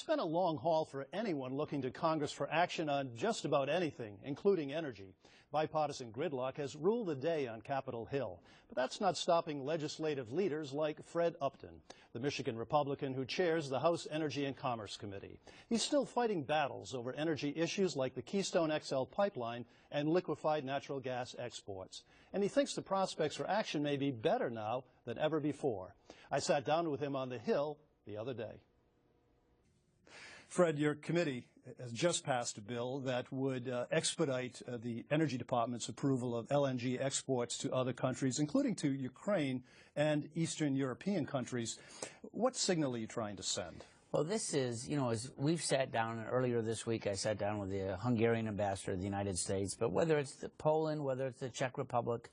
It's been a long haul for anyone looking to Congress for action on just about anything, including energy. Bipartisan gridlock has ruled the day on Capitol Hill, but that's not stopping legislative leaders like Fred Upton, the Michigan Republican who chairs the House Energy and Commerce Committee. He's still fighting battles over energy issues like the Keystone XL pipeline and liquefied natural gas exports. And he thinks the prospects for action may be better now than ever before. I sat down with him on the Hill the other day. Fred, your committee has just passed a bill that would expedite the Energy Department's approval of LNG exports to other countries, including to Ukraine and Eastern European countries. What signal are you trying to send? Well, this is, as we've sat down, earlier this week I sat down with the Hungarian ambassador of the United States, but whether it's Poland, whether it's the Czech Republic,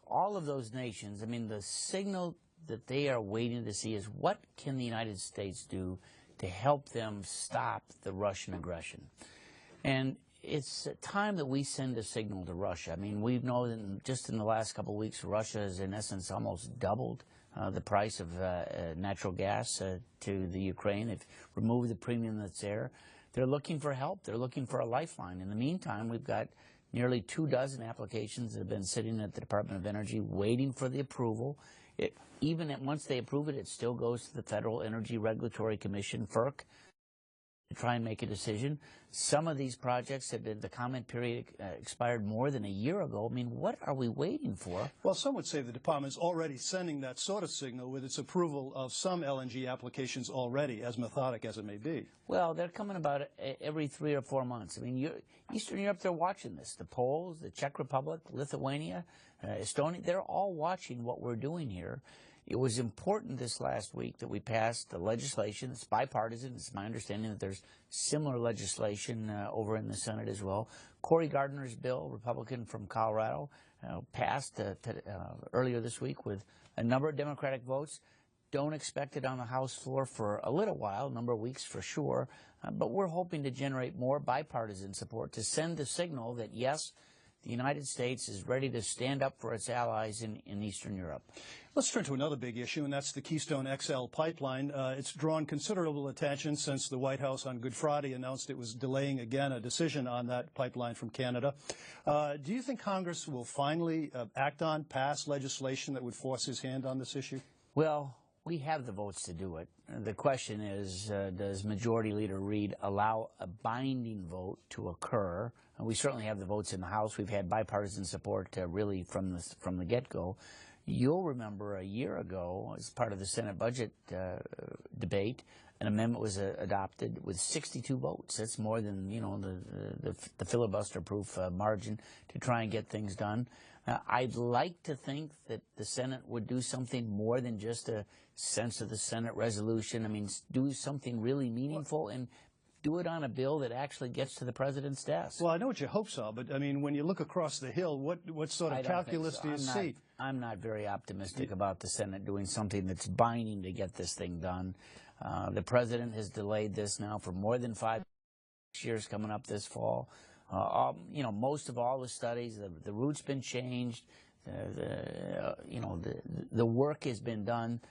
all of those nations, I mean, the signal that they are waiting to see is what can the United States do to help them stop the Russian aggression. And it's time that we send a signal to Russia. I mean, we know that just in the last couple of weeks, Russia has, in essence, almost doubled the price of natural gas to the Ukraine. They've removed the premium that's there. They're looking for help. They're looking for a lifeline. In the meantime, we've got nearly 24 applications that have been sitting at the Department of Energy waiting for the approval. Even once they approve it, it still goes to the Federal Energy Regulatory Commission, FERC, to try and make a decision. Some of these projects have been, the comment period expired more than a year ago. I mean, what are we waiting for? Well, some would say the department is already sending that sort of signal with its approval of some LNG applications already, as methodic as it may be. Well, they're coming about every 3 or 4 months. I mean, Eastern Europe, they're watching this. The Poles, the Czech Republic, Lithuania, Estonia, they're all watching what we're doing here. It was important this last week that we passed the legislation. It's bipartisan. It's my understanding that there's similar legislation over in the Senate as well. Cory Gardner's bill, Republican from Colorado, passed earlier this week with a number of Democratic votes. Don't expect it on the House floor for a little while, a number of weeks for sure, but we're hoping to generate more bipartisan support to send the signal that, yes, the United States is ready to stand up for its allies in Eastern Europe. Let's turn to another big issue, and that's the Keystone XL pipeline. It's drawn considerable attention since the White House on Good Friday announced it was delaying again a decision on that pipeline from Canada. Do you think Congress will finally pass legislation that would force his hand on this issue? Well, we have the votes to do it. The question is, does Majority Leader Reid allow a binding vote to occur? And we certainly have the votes in the House. We've had bipartisan support really from the get-go. You'll remember a year ago, as part of the Senate budget debate, an amendment was adopted with 62 votes. That's more than the filibuster-proof margin to try and get things done. I'd like to think that the Senate would do something more than just a sense of the Senate resolution. I mean, do something really meaningful and do it on a bill that actually gets to the president's desk. Well, I know what your hopes are, but I mean, when you look across the Hill, what sort of calculus do you see? I'm not very optimistic about the Senate doing something that's binding to get this thing done. The president has delayed this now for more than 5 years coming up this fall. Most of all the studies, the route's been changed, the work has been done.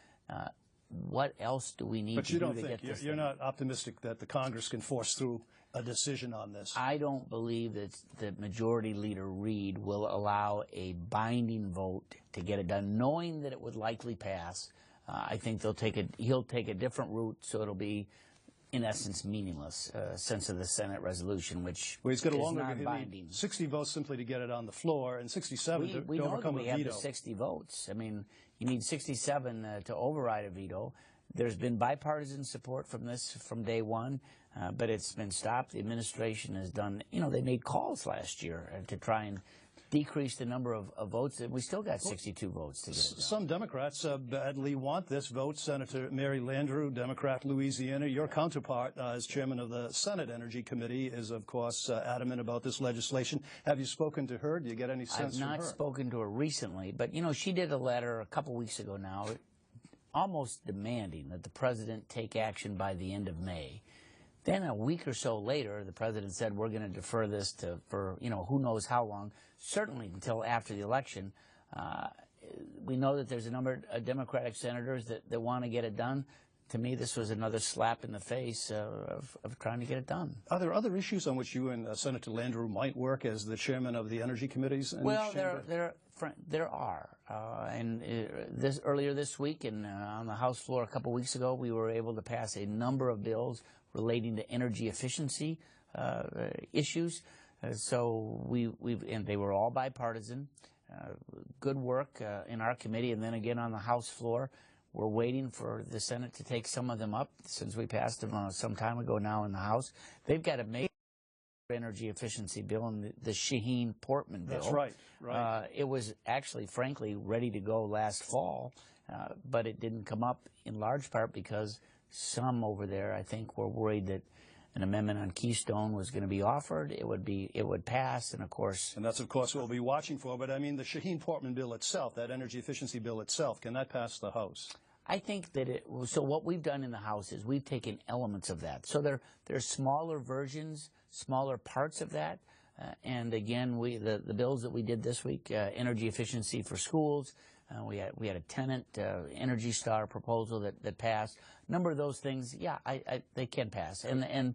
What else do we need to do to get this? But you don't think, you're not optimistic that the Congress can force through a decision on this? I don't believe that Majority Leader Reid will allow a binding vote to get it done, knowing that it would likely pass. I think he'll take a different route, so it'll be, in essence, meaningless, sense of the Senate resolution, which he's got a longer is non-binding. 60 votes simply to get it on the floor, and 67 we to know overcome that we a veto. have the 60 votes. I mean, you need 67 to override a veto. There's been bipartisan support from this from day one, but it's been stopped. The administration has done, they made calls last year to try and decrease the number of votes. We still got 62 votes to get it done. Some Democrats badly want this vote. Senator Mary Landrieu, Democrat, Louisiana, your counterpart as chairman of the Senate Energy Committee, is, of course, adamant about this legislation. Have you spoken to her? Do you get any sense from her? I've not spoken to her recently, but, she did a letter a couple weeks ago now almost demanding that the president take action by the end of May. Then a week or so later, the president said, we're going to defer this for who knows how long, certainly until after the election. We know that there's a number of Democratic senators that want to get it done. to me, this was another slap in the face of trying to get it done. Are there other issues on which you and Senator Landrieu might work as the chairman of the energy committees? Well, there are. Earlier this week and on the House floor a couple weeks ago, we were able to pass a number of bills relating to energy efficiency issues. And they were all bipartisan. Good work in our committee, and then again on the House floor. We're waiting for the Senate to take some of them up since we passed them some time ago now in the House. They've got a major energy efficiency bill and the Shaheen-Portman bill. That's right. Right. It was actually, frankly, ready to go last fall, but it didn't come up in large part because some over there, I think, were worried that an amendment on Keystone was going to be offered. It would pass, and of course. And that's of course what we'll be watching for. But I mean, the Shaheen-Portman bill itself, that energy efficiency bill itself, can that pass the House? I think that so what we've done in the House is we've taken elements of that. So there's smaller versions, smaller parts of that. And again, the bills that we did this week, energy efficiency for schools, we had a tenant Energy Star proposal that passed. A number of those things, yeah, they can pass, and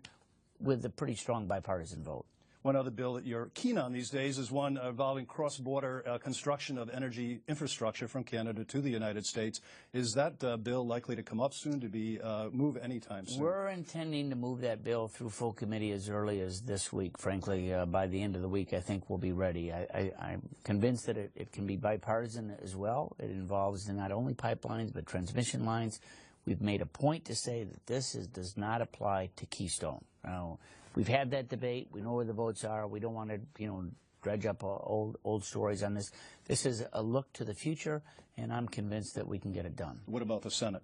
with a pretty strong bipartisan vote. One other bill that you're keen on these days is one involving cross-border construction of energy infrastructure from Canada to the United States. Is that bill likely to come up soon, to be move anytime soon? We're intending to move that bill through full committee as early as this week. Frankly, by the end of the week, I think we'll be ready. I'm convinced that it can be bipartisan as well. It involves not only pipelines but transmission lines. We've made a point to say that this does not apply to Keystone. We've had that debate. We know where the votes are. We don't want to, dredge up old stories on this. This is a look to the future, and I'm convinced that we can get it done. What about the Senate?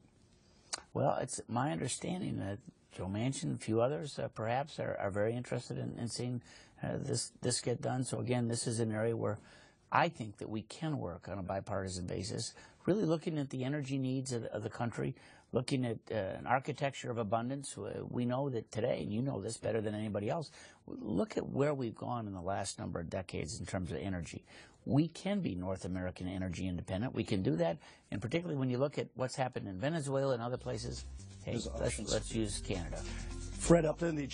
Well, it's my understanding that Joe Manchin and a few others perhaps are very interested in seeing this get done. So again, this is an area where I think that we can work on a bipartisan basis, really looking at the energy needs of the country, looking at an architecture of abundance. We know that today, and you know this better than anybody else, look at where we've gone in the last number of decades in terms of energy. We can be North American energy independent. We can do that, and particularly when you look at what's happened in Venezuela and other places, hey, let's use Canada. Fred Upton, the